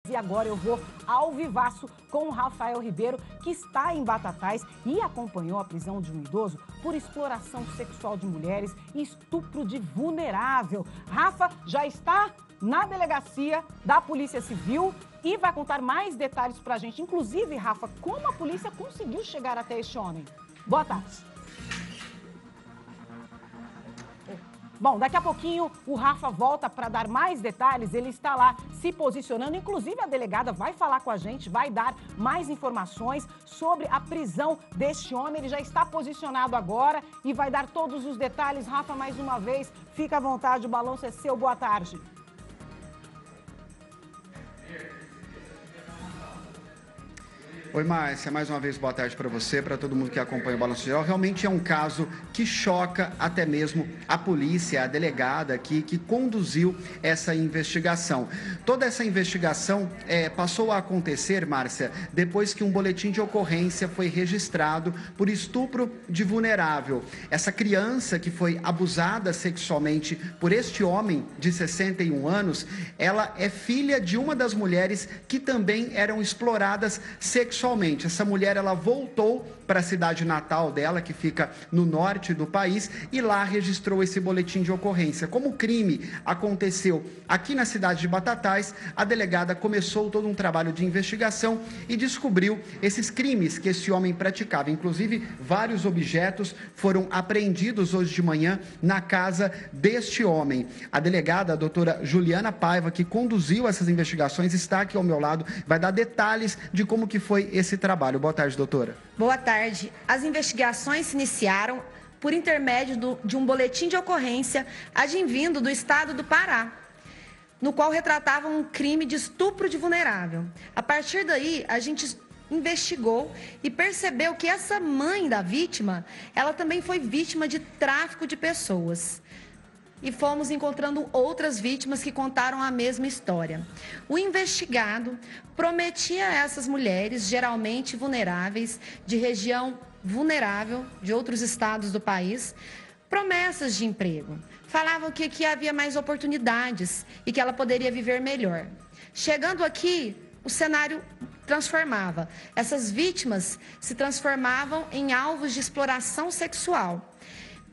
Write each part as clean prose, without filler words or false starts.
E agora eu vou ao vivaço com o Rafael Ribeiro, que está em Batatais e acompanhou a prisão de um idoso por exploração sexual de mulheres e estupro de vulnerável. Rafa já está na delegacia da Polícia Civil e vai contar mais detalhes pra gente. Inclusive, Rafa, como a polícia conseguiu chegar até este homem? Boa tarde. Bom, daqui a pouquinho o Rafa volta para dar mais detalhes, ele está lá se posicionando, inclusive a delegada vai falar com a gente, vai dar mais informações sobre a prisão deste homem, ele já está posicionado agora e vai dar todos os detalhes. Rafa, mais uma vez, fica à vontade, o balanço é seu, boa tarde. Oi, Márcia, mais uma vez boa tarde para você, para todo mundo que acompanha o Balanço Geral. Realmente é um caso que choca até mesmo a polícia, a delegada aqui que conduziu essa investigação. Toda essa investigação passou a acontecer, Márcia, depois que um boletim de ocorrência foi registrado por estupro de vulnerável. Essa criança que foi abusada sexualmente por este homem de 61 anos, ela é filha de uma das mulheres que também eram exploradas sexualmente. Essa mulher, ela voltou para a cidade natal dela, que fica no norte do país, e lá registrou esse boletim de ocorrência. Como o crime aconteceu aqui na cidade de Batatais, a delegada começou todo um trabalho de investigação e descobriu esses crimes que esse homem praticava. Inclusive, vários objetos foram apreendidos hoje de manhã na casa deste homem. A delegada, a doutora Juliana Paiva, que conduziu essas investigações, está aqui ao meu lado, vai dar detalhes de como que foi esse trabalho. Boa tarde, doutora. Boa tarde. As investigações se iniciaram por intermédio de um boletim de ocorrência advindo do estado do Pará, no qual retratava um crime de estupro de vulnerável. A partir daí, a gente investigou e percebeu que essa mãe da vítima, ela também foi vítima de tráfico de pessoas. E fomos encontrando outras vítimas que contaram a mesma história. O investigado prometia a essas mulheres, geralmente vulneráveis, de região vulnerável, de outros estados do país, promessas de emprego. Falavam que havia mais oportunidades e que ela poderia viver melhor. Chegando aqui, o cenário transformava. Essas vítimas se transformavam em alvos de exploração sexual.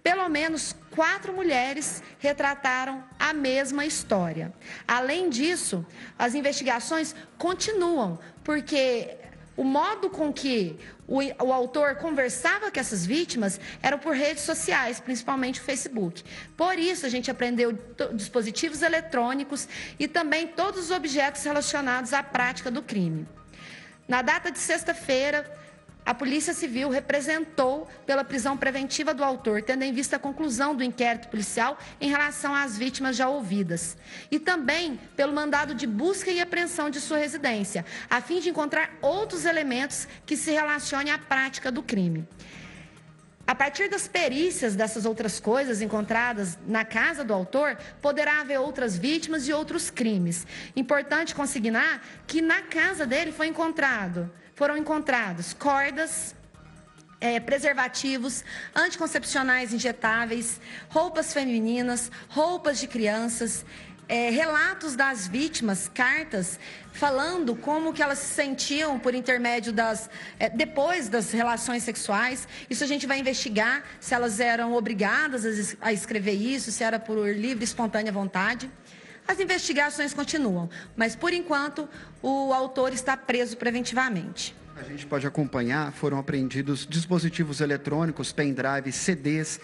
Pelo menos 4 mulheres retrataram a mesma história. Além disso, as investigações continuam, porque o modo com que o autor conversava com essas vítimas era por redes sociais, principalmente o Facebook. Por isso, a gente apreendeu dispositivos eletrônicos e também todos os objetos relacionados à prática do crime. Na data de sexta-feira, a Polícia Civil representou pela prisão preventiva do autor, tendo em vista a conclusão do inquérito policial em relação às vítimas já ouvidas. E também pelo mandado de busca e apreensão de sua residência, a fim de encontrar outros elementos que se relacionem à prática do crime. A partir das perícias dessas outras coisas encontradas na casa do autor, poderá haver outras vítimas e outros crimes. Importante consignar que na casa dele foram encontrados cordas, preservativos, anticoncepcionais injetáveis, roupas femininas, roupas de crianças, relatos das vítimas, cartas, falando como que elas se sentiam por intermédio depois das relações sexuais. Isso a gente vai investigar, se elas eram obrigadas a escrever isso, se era por livre e espontânea vontade. As investigações continuam, mas, por enquanto, o autor está preso preventivamente. A gente pode acompanhar, foram apreendidos dispositivos eletrônicos, pendrives, CDs,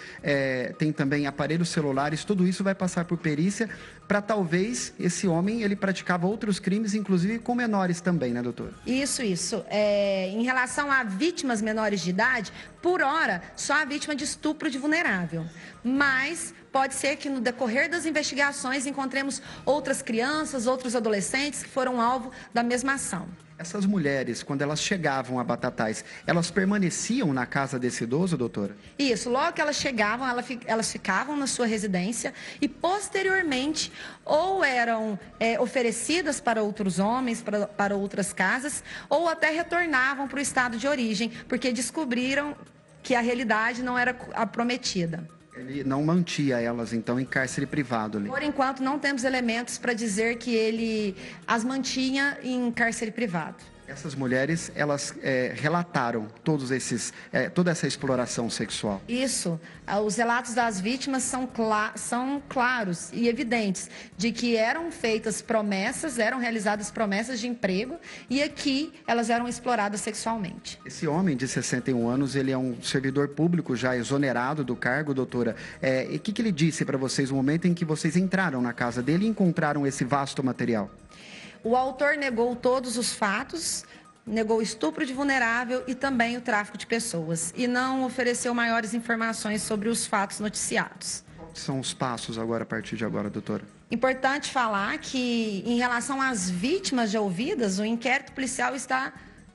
tem também aparelhos celulares, tudo isso vai passar por perícia para talvez esse homem, ele praticava outros crimes, inclusive com menores também, né, doutora? Isso. Em relação a vítimas menores de idade, por hora, só a vítima de estupro de vulnerável. Mas pode ser que no decorrer das investigações encontremos outras crianças, outros adolescentes que foram alvo da mesma ação. Essas mulheres, quando elas chegavam a Batatais, elas permaneciam na casa desse idoso, doutora? Isso, logo que elas chegavam, elas ficavam na sua residência e, posteriormente, ou eram oferecidas para outros homens, para outras casas, ou até retornavam para o estado de origem, porque descobriram que a realidade não era a prometida. Ele não mantinha elas, então, em cárcere privado ali. Por enquanto, não temos elementos para dizer que ele as mantinha em cárcere privado. Essas mulheres, elas relataram toda essa exploração sexual. Isso. Os relatos das vítimas são claros e evidentes de que eram feitas promessas, eram realizadas promessas de emprego e aqui elas eram exploradas sexualmente. Esse homem de 61 anos, ele é um servidor público já exonerado do cargo, doutora. E o que ele disse para vocês no momento em que vocês entraram na casa dele e encontraram esse vasto material? O autor negou todos os fatos, negou o estupro de vulnerável e também o tráfico de pessoas. E não ofereceu maiores informações sobre os fatos noticiados. Quais são os passos agora, a partir de agora, doutora? Importante falar que, em relação às vítimas já ouvidas, o inquérito policial está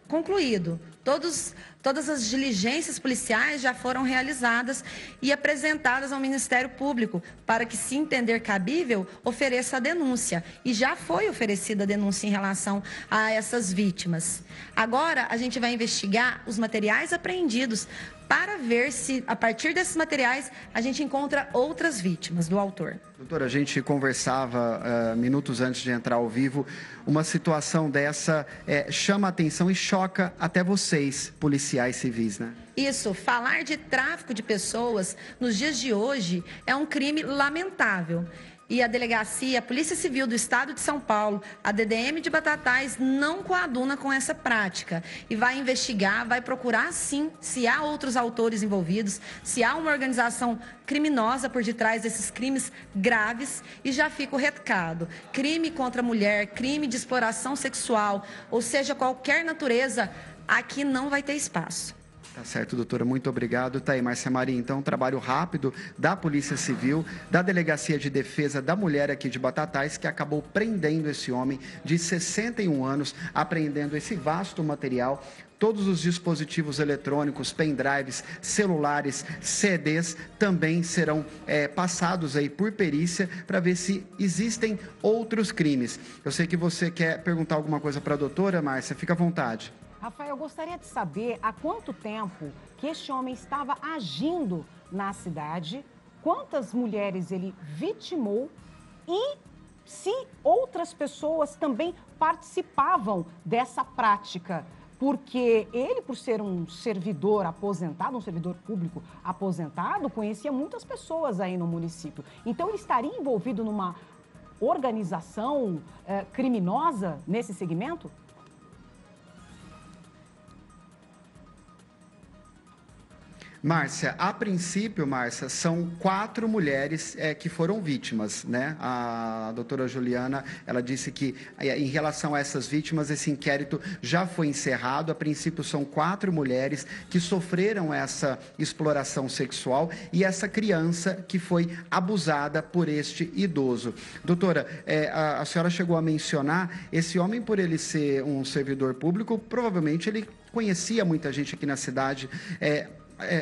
concluído. Todas as diligências policiais já foram realizadas e apresentadas ao Ministério Público para que, se entender cabível, ofereça a denúncia. E já foi oferecida a denúncia em relação a essas vítimas. Agora, a gente vai investigar os materiais apreendidos para ver se, a partir desses materiais, a gente encontra outras vítimas do autor. Doutora, a gente conversava minutos antes de entrar ao vivo. Uma situação dessa chama a atenção e choca até vocês, policiais civis, né? Isso, falar de tráfico de pessoas nos dias de hoje é um crime lamentável. E a delegacia, a Polícia Civil do Estado de São Paulo, a DDM de Batatais, não coaduna com essa prática. E vai investigar, vai procurar sim se há outros autores envolvidos, se há uma organização criminosa por detrás desses crimes graves. E já fica o recado: crime contra a mulher, crime de exploração sexual, ou seja, qualquer natureza, aqui não vai ter espaço. Tá certo, doutora, muito obrigado. Tá aí, Márcia Maria, então, trabalho rápido da Polícia Civil, da Delegacia de Defesa da Mulher aqui de Batatais, que acabou prendendo esse homem de 61 anos, apreendendo esse vasto material. Todos os dispositivos eletrônicos, pendrives, celulares, CDs, também serão passados aí por perícia para ver se existem outros crimes. Eu sei que você quer perguntar alguma coisa para a doutora, Márcia, fica à vontade. Rafael, eu gostaria de saber há quanto tempo que este homem estava agindo na cidade, quantas mulheres ele vitimou e se outras pessoas também participavam dessa prática. Porque ele, por ser um servidor aposentado, um servidor público aposentado, conhecia muitas pessoas aí no município. Então, ele estaria envolvido numa organização criminosa nesse segmento? Márcia, a princípio, Márcia, são 4 mulheres que foram vítimas, né? A doutora Juliana, ela disse que em relação a essas vítimas, esse inquérito já foi encerrado. A princípio, são 4 mulheres que sofreram essa exploração sexual e essa criança que foi abusada por este idoso. Doutora, a senhora chegou a mencionar, esse homem, por ele ser um servidor público, provavelmente ele conhecia muita gente aqui na cidade.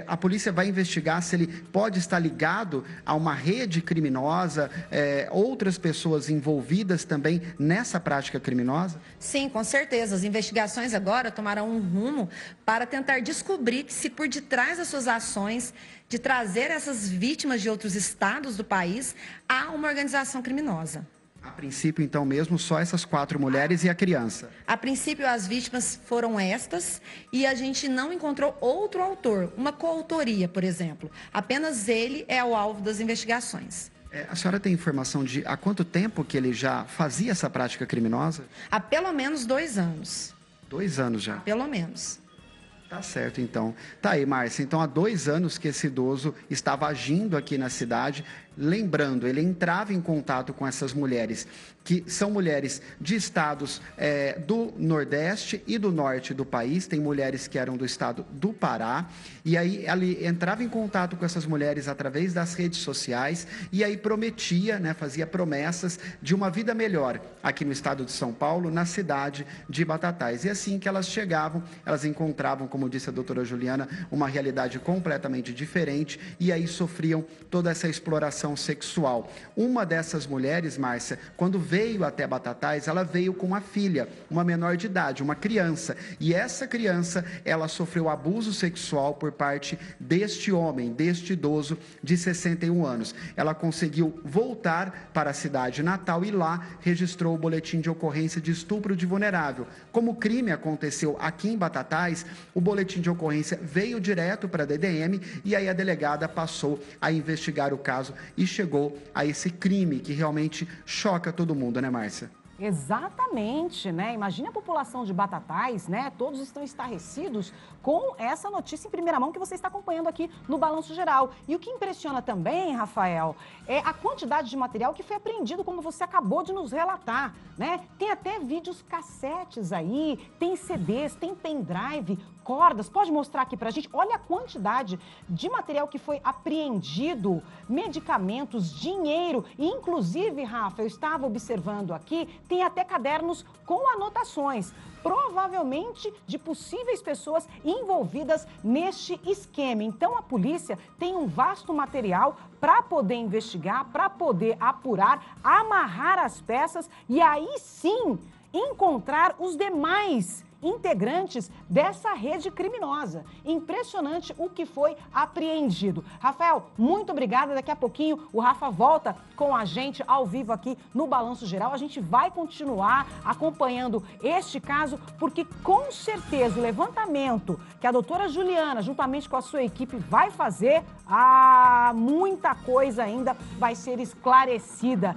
A polícia vai investigar se ele pode estar ligado a uma rede criminosa, outras pessoas envolvidas também nessa prática criminosa? Sim, com certeza. As investigações agora tomarão um rumo para tentar descobrir se por detrás das suas ações de trazer essas vítimas de outros estados do país há uma organização criminosa. A princípio, então, mesmo, só essas 4 mulheres e a criança? A princípio, as vítimas foram estas e a gente não encontrou outro autor, uma coautoria, por exemplo. Apenas ele é o alvo das investigações. A senhora tem informação de há quanto tempo que ele já fazia essa prática criminosa? Há pelo menos 2 anos. 2 anos já? Pelo menos. Tá certo, então. Tá aí, Márcia. Então, há 2 anos que esse idoso estava agindo aqui na cidade. Lembrando, ele entrava em contato com essas mulheres, que são mulheres de estados do Nordeste e do Norte do país. Tem mulheres que eram do estado do Pará. E aí, ele entrava em contato com essas mulheres através das redes sociais. E aí, prometia, né, fazia promessas de uma vida melhor aqui no estado de São Paulo, na cidade de Batatais. E assim que elas chegavam, elas encontravam, como disse a doutora Juliana, uma realidade completamente diferente. E aí, sofriam toda essa exploração exploração sexual. Uma dessas mulheres, Márcia, quando veio até Batatais, ela veio com uma filha, uma menor de idade, uma criança. E essa criança, ela sofreu abuso sexual por parte deste homem, deste idoso de 61 anos. Ela conseguiu voltar para a cidade natal e lá registrou o boletim de ocorrência de estupro de vulnerável. Como o crime aconteceu aqui em Batatais, o boletim de ocorrência veio direto para a DDM e aí a delegada passou a investigar o caso e chegou a esse crime que realmente choca todo mundo, né, Márcia? Exatamente, né? Imagina a população de Batatais, né? Todos estão estarrecidos com essa notícia em primeira mão que você está acompanhando aqui no Balanço Geral. E o que impressiona também, Rafael, é a quantidade de material que foi apreendido, como você acabou de nos relatar, né? Tem até vídeos cassetes aí, tem CDs, tem pendrive, cordas. Pode mostrar aqui pra gente? Olha a quantidade de material que foi apreendido, medicamentos, dinheiro e inclusive, Rafa, eu estava observando aqui, tem até cadernos com anotações, provavelmente de possíveis pessoas envolvidas neste esquema. Então, a polícia tem um vasto material para poder investigar, para poder apurar, amarrar as peças e aí sim encontrar os demais integrantes dessa rede criminosa. Impressionante o que foi apreendido. Rafael, muito obrigada. Daqui a pouquinho o Rafa volta com a gente ao vivo aqui no Balanço Geral. A gente vai continuar acompanhando este caso, porque com certeza o levantamento que a doutora Juliana, juntamente com a sua equipe, vai fazer, muita coisa ainda vai ser esclarecida.